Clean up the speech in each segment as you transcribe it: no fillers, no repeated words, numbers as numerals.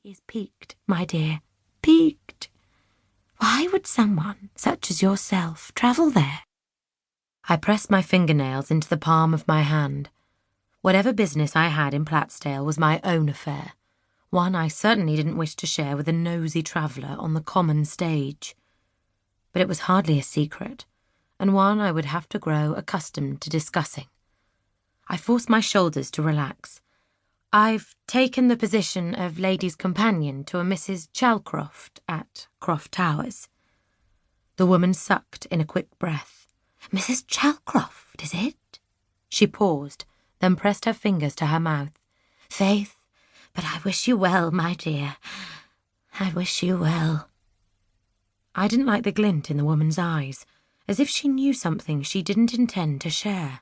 is piqued, my dear, piqued. Why would someone such as yourself travel there? I pressed my fingernails into the palm of my hand. Whatever business I had in Plattsdale was my own affair, one I certainly didn't wish to share with a nosy traveller on the common stage. But it was hardly a secret, and one I would have to grow accustomed to discussing. I forced my shoulders to relax. I've taken the position of lady's companion to a Mrs. Chalcroft at Croft Towers. The woman sucked in a quick breath. Mrs. Chalcroft, is it? She paused, then pressed her fingers to her mouth. Faith, but I wish you well, my dear. I wish you well. I didn't like the glint in the woman's eyes, as if she knew something she didn't intend to share.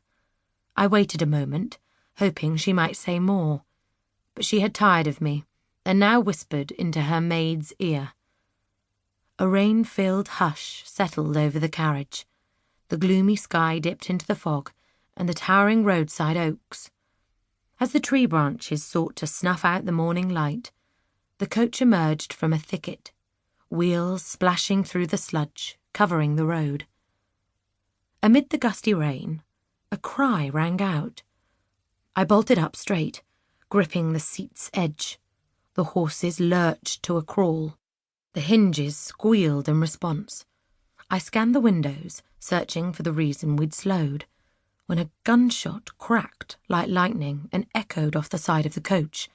I waited a moment, hoping she might say more, but she had tired of me, and now whispered into her maid's ear. A rain-filled hush settled over the carriage. The gloomy sky dipped into the fog, and the towering roadside oaks. As the tree branches sought to snuff out the morning light, the coach emerged from a thicket, wheels splashing through the sludge, covering the road. Amid the gusty rain, a cry rang out. I bolted up straight, gripping the seat's edge. The horses lurched to a crawl. The hinges squealed in response. I scanned the windows, searching for the reason we'd slowed, when a gunshot cracked like lightning and echoed off the side of the coach.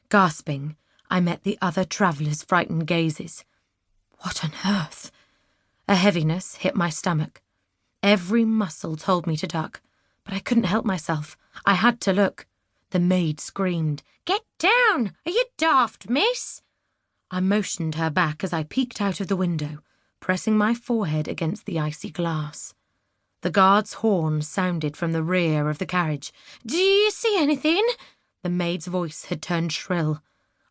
Gasping, I met the other travellers' frightened gazes. What on earth? A heaviness hit my stomach. Every muscle told me to duck, but I couldn't help myself. I had to look. The maid screamed, "Get down! Are you daft, miss?" I motioned her back as I peeked out of the window, pressing my forehead against the icy glass. The guard's horn sounded from the rear of the carriage. "Do you see anything?" The maid's voice had turned shrill.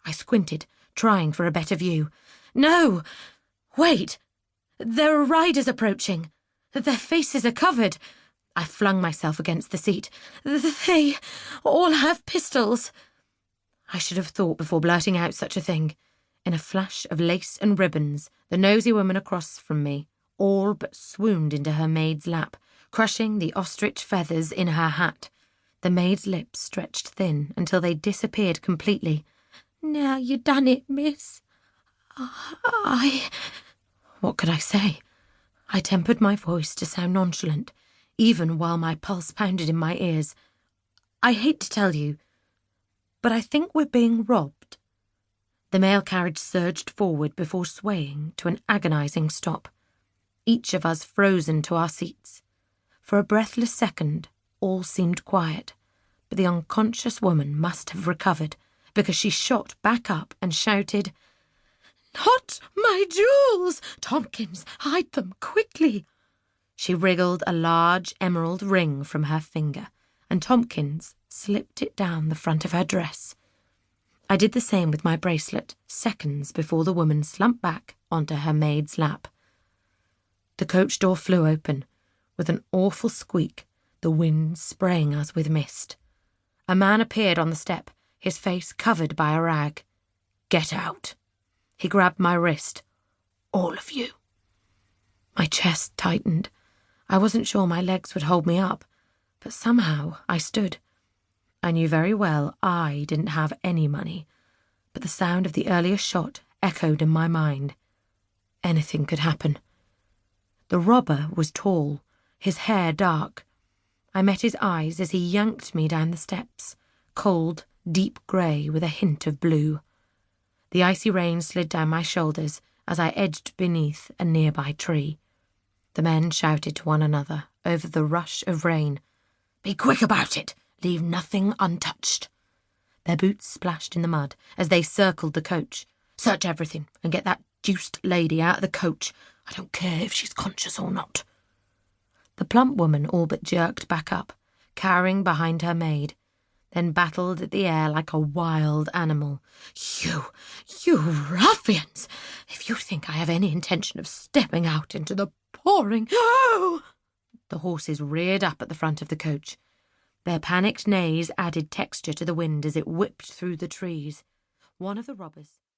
I squinted, trying for a better view. "No! Wait! There are riders approaching. Their faces are covered." I flung myself against the seat. "They all have pistols." I should have thought before blurting out such a thing. In a flash of lace and ribbons, the nosy woman across from me all but swooned into her maid's lap, crushing the ostrich feathers in her hat. The maid's lips stretched thin until they disappeared completely. "Now you done it, miss. What could I say? I tempered my voice to sound nonchalant, even while my pulse pounded in my ears. "I hate to tell you, but I think we're being robbed." The mail carriage surged forward before swaying to an agonizing stop, each of us frozen to our seats. For a breathless second, all seemed quiet, but the unconscious woman must have recovered, because she shot back up and shouted, "Not my jewels! Tompkins, hide them quickly!" She wriggled a large emerald ring from her finger, and Tompkins slipped it down the front of her dress. I did the same with my bracelet, seconds before the woman slumped back onto her maid's lap. The coach door flew open. With an awful squeak, the wind spraying us with mist. A man appeared on the step, his face covered by a rag. "Get out." He grabbed my wrist. "All of you." My chest tightened. I wasn't sure my legs would hold me up, but somehow I stood. I knew very well I didn't have any money, but the sound of the earlier shot echoed in my mind. Anything could happen. The robber was tall, his hair dark. I met his eyes as he yanked me down the steps, cold, deep grey with a hint of blue. The icy rain slid down my shoulders as I edged beneath a nearby tree. The men shouted to one another over the rush of rain. "Be quick about it! Leave nothing untouched." Their boots splashed in the mud as they circled the coach. "Search everything and get that deuced lady out of the coach. I don't care if she's conscious or not." The plump woman all but jerked back up, cowering behind her maid, then battled at the air like a wild animal. You ruffians! If you think I have any intention of stepping out into the pouring..." "No!" The horses reared up at the front of the coach. Their panicked neighs added texture to the wind as it whipped through the trees. One of the robbers